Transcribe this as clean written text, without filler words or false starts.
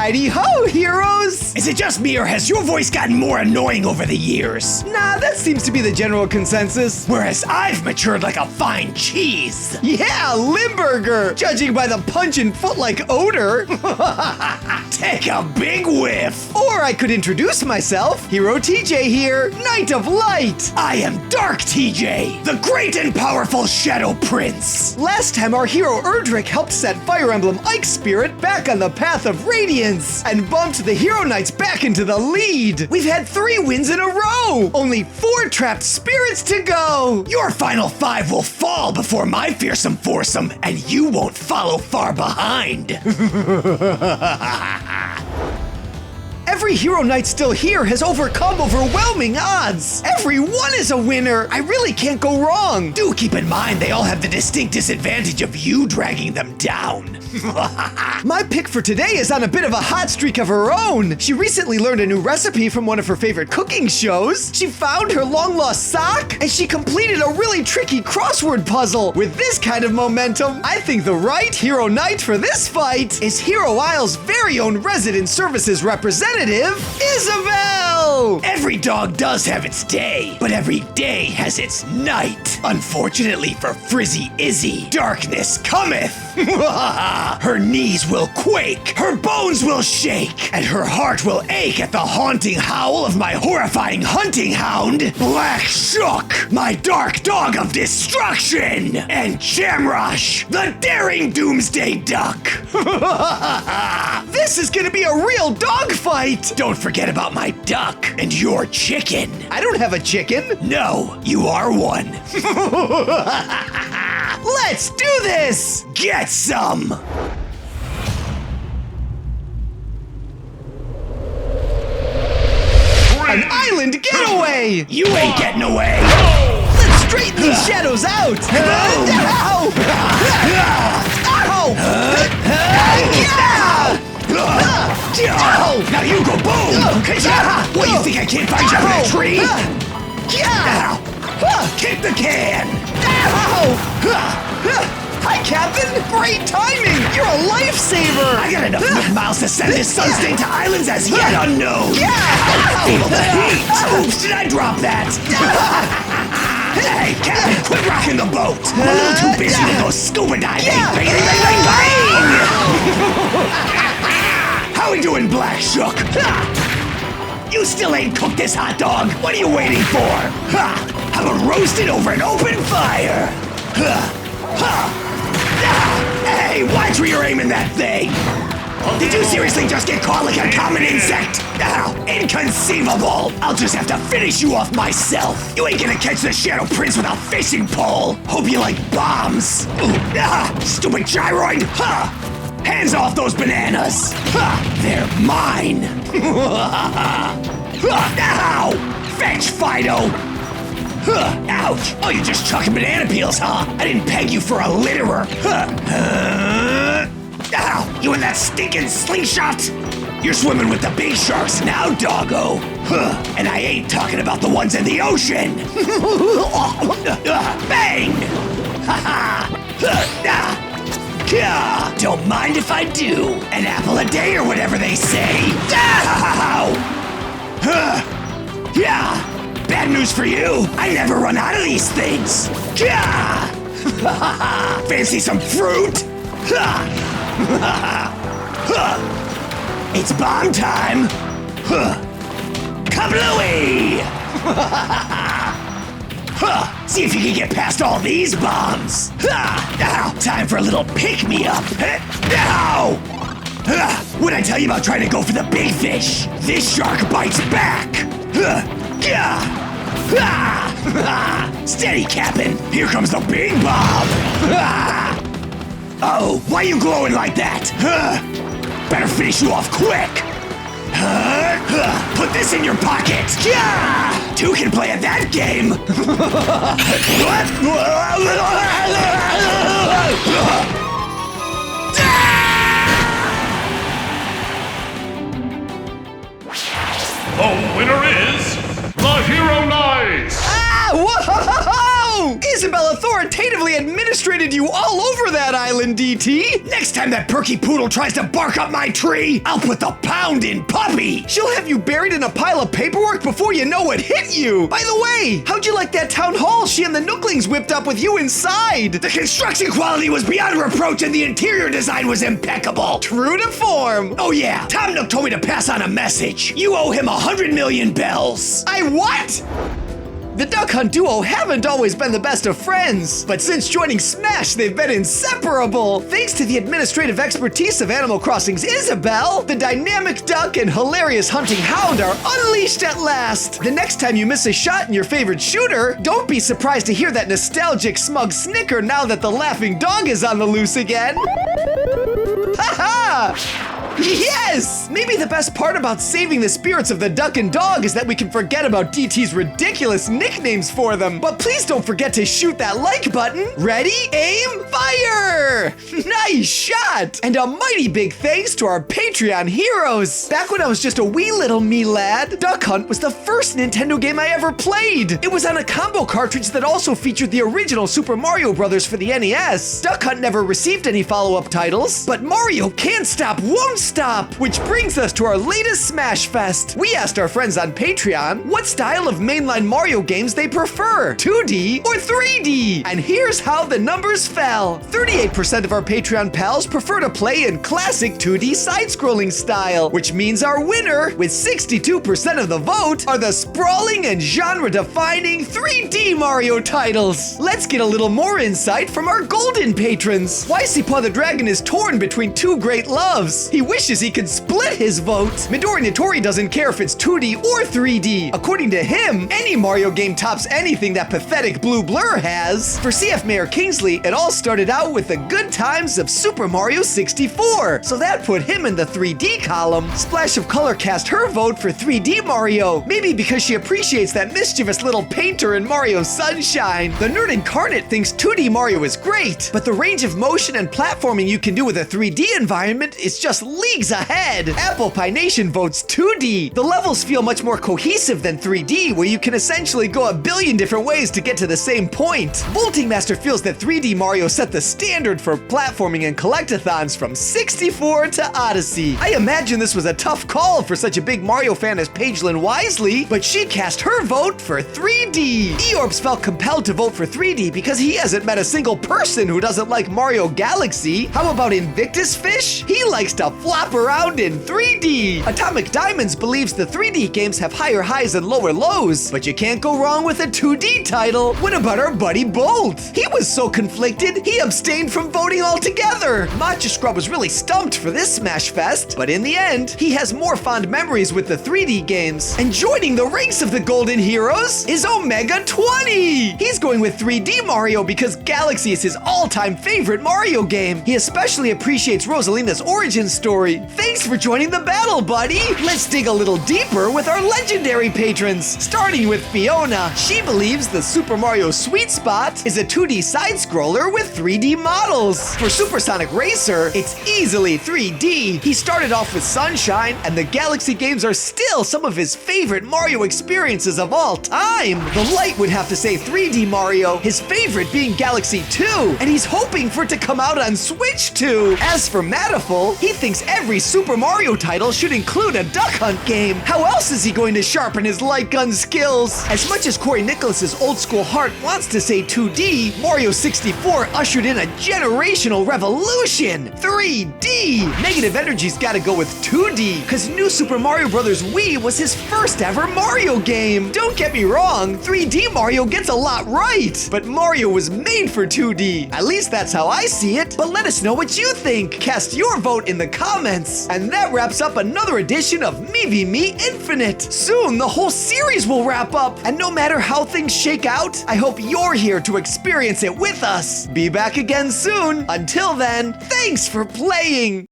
Heidi-ho, heroes! Is it just me or has your voice gotten more annoying over the years? Nah, that seems to be the general consensus. Whereas I've matured like a fine cheese. Yeah, Limburger! Judging by the pungent foot-like odor. Take a big whiff. Or I could introduce myself. Hero TJ here, Knight of Light. I am Dark TJ, the great and powerful Shadow Prince. Last time our hero Erdrick helped set Fire Emblem Ike's spirit back on the path of radiance and bumped the Hero Knights back into the lead. We've had 3 wins in a row. Only 4 trapped spirits to go. Your final 5 will fall before my fearsome foursome, and you won't follow far behind. Every Hero Knight still here has overcome overwhelming odds. Every one is a winner. I really can't go wrong. Do keep in mind they all have the distinct disadvantage of you dragging them down. My pick for today is on a bit of a hot streak of her own. She recently learned a new recipe from one of her favorite cooking shows. She found her long-lost sock, and she completed a really tricky crossword puzzle. With this kind of momentum, I think the right Hero Knight for this fight is Hero Isle's very own resident services representative, Isabelle! Every dog does have its day, but every day has its night. Unfortunately for Frizzy Izzy, darkness cometh. Her knees will quake, her bones will shake, and her heart will ache at the haunting howl of my horrifying hunting hound, Black Shook, my dark dog of destruction, and Jamrush, the daring doomsday duck. This is gonna be a real dogfight! Don't forget about my duck and your chicken. I don't have a chicken. No, you are one. Let's do this! Get some! An island getaway! You ain't getting away! Let's straighten these shadows out! Ow! Ow! Now you go boom! What, do you think I can't find you up in a tree? Kick the can! Hi, Captain! Great timing! You're a lifesaver! I got enough wind miles to send this sun-stain to islands as yet unknown! Feel the heat! Oops, did I drop that? Hey, Captain, quit rocking the boat! I'm a little too busy to go scuba diving! Bang, bang, bang, bang, bang! How we doing, Black Shook? You still ain't cooked this hot dog? What are you waiting for? How about roasted over an open fire? Hey, watch where you're aiming that thing! Did you seriously just get caught like a common insect? Inconceivable! I'll just have to finish you off myself! You ain't gonna catch the Shadow Prince with a fishing pole! Hope you like bombs! Stupid gyroid! Hands off those bananas! They're mine! Ow! Fetch, Fido! Ouch! Oh, you're just chucking banana peels, huh? I didn't peg you for a litterer! Ow! You in that stinking slingshot? You're swimming with the big sharks now, doggo! And I ain't talking about the ones in the ocean! Bang! Don't mind if I do. An apple a day or whatever they say. Bad news for you. I never run out of these things. Fancy some fruit? It's bomb time. Kablooey! See if you can get past all these bombs. Now, time for a little pick-me-up. Now! What'd I tell you about trying to go for the big fish? This shark bites back. Steady, Captain. Here comes the big bomb. Oh, why are you glowing like that? Better finish you off quick. Put this in your pocket. Two can play at that game. The winner is the Hero Knights! Whoa! Isabelle authoritatively administrated you all over that island, DT. Next time that perky poodle tries to bark up my tree, I'll put the pound in puppy. She'll have you buried in a pile of paperwork before you know what hit you. By the way, how'd you like that town hall she and the Nooklings whipped up with you inside? The construction quality was beyond reproach and the interior design was impeccable. True to form. Oh yeah, Tom Nook told me to pass on a message. You owe him 100 million bells. I what? The Duck Hunt duo haven't always been the best of friends, but since joining Smash, they've been inseparable. Thanks to the administrative expertise of Animal Crossing's Isabelle, the dynamic duck and hilarious hunting hound are unleashed at last. The next time you miss a shot in your favorite shooter, don't be surprised to hear that nostalgic smug snicker now that the laughing dog is on the loose again. Ha-ha! Yes! Maybe the best part about saving the spirits of the duck and dog is that we can forget about DT's ridiculous nicknames for them. But please don't forget to shoot that like button. Ready, aim, fire! Nice shot! And a mighty big thanks to our Patreon heroes. Back when I was just a wee little me lad, Duck Hunt was the first Nintendo game I ever played. It was on a combo cartridge that also featured the original Super Mario Bros. For the NES. Duck Hunt never received any follow-up titles, but Mario Can't Stop, Won't Stop, which brings us to our latest Smash Fest. We asked our friends on Patreon what style of mainline Mario games they prefer, 2D or 3D. And here's how the numbers fell. 38% of our Patreon pals prefer to play in classic 2D side-scrolling style, which means our winner, with 62% of the vote, are the sprawling and genre-defining 3D Mario titles. Let's get a little more insight from our golden patrons. Paw the Dragon is torn between two great loves. He wishes he could split his vote. Midori Notori doesn't care if it's 2D or 3D. According to him, any Mario game tops anything that pathetic Blue Blur has. For CF Mayor Kingsley, it all started out with the good times of Super Mario 64, so that put him in the 3D column. Splash of Color cast her vote for 3D Mario, maybe because she appreciates that mischievous little painter in Mario Sunshine. The Nerd Incarnate thinks 2D Mario is great, but the range of motion and platforming you can do with a 3D environment is just leagues ahead. Apple Pie Nation votes 2D. The levels feel much more cohesive than 3D, where you can essentially go a billion different ways to get to the same point. Volting Master feels that 3D Mario set the standard for platforming and collectathons from 64 to Odyssey. I imagine this was a tough call for such a big Mario fan as Pagelyn Wisely, but she cast her vote for 3D. Eorbs felt compelled to vote for 3D because he hasn't met a single person who doesn't like Mario Galaxy. How about Invictus Fish? He likes to flop around in 3D. Atomic Diamonds believes the 3D games have higher highs and lower lows, but you can't go wrong with a 2D title. What about our buddy Bolt? He was so conflicted, he abstained from voting altogether. Matcha Scrub was really stumped for this Smash Fest, but in the end, he has more fond memories with the 3D games. And joining the ranks of the Golden Heroes is Omega 20. He's going with 3D Mario because Galaxy is his all-time favorite Mario game. He especially appreciates Rosalina's origin story. Thanks for joining the battle, buddy. Let's dig a little deeper with our legendary patrons, starting with Fiona. She believes the Super Mario Sweet Spot is a 2D side-scroller with 3D models. For Supersonic Racer, it's easily 3D. He started off with Sunshine, and the Galaxy games are still some of his favorite Mario experiences of all time. The Light would have to say 3D Mario, his favorite being Galaxy 2, and he's hoping for it to come out on Switch too. As for Matiful, he thinks every Super Mario title should include a Duck Hunt game. How else is he going to sharpen his light gun skills? As much as Corey Nicholas's old school heart wants to say 2D, Mario 64 ushered in a generational revolution. 3D! Negative Energy's gotta go with 2D, cause New Super Mario Bros. Wii was his first ever Mario game. Don't get me wrong, 3D Mario gets a lot right, but Mario was made for 2D. At least that's how I see it. But let us know what you think. Cast your vote in the comments. And that wraps up another edition of Mii V Mii Infinite. Soon, the whole series will wrap up. And no matter how things shake out, I hope you're here to experience it with us. Be back again soon. Until then, thanks for playing.